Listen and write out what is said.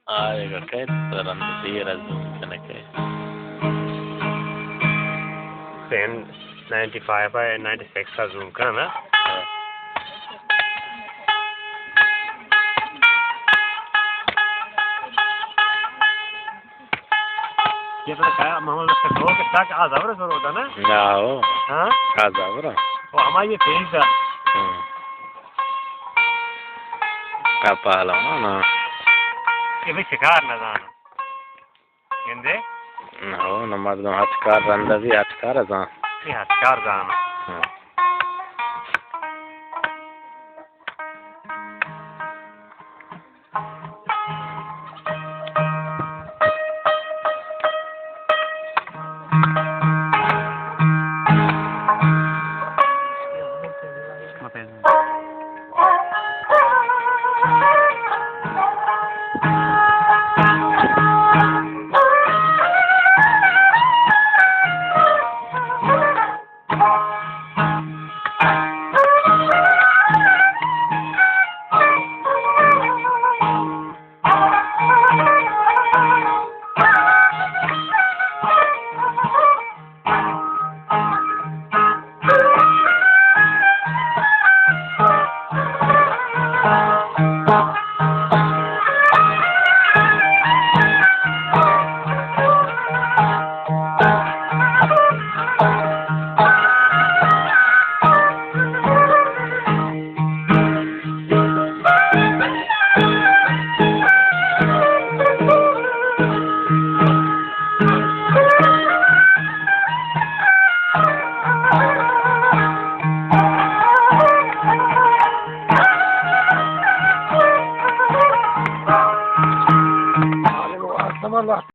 Aega ketteran siirreltynä Then 95 by 96 का zoom करना ये तो क्या माहौल से हो के तक आजावर जरूर होता ना Joo. हाँ Kasavra. वो हमारी ये पेज था Kapala no. ये भी शिकार ना जाना किंदे No, no mardo hatkar randavi hatkar za. ये हथियार जाना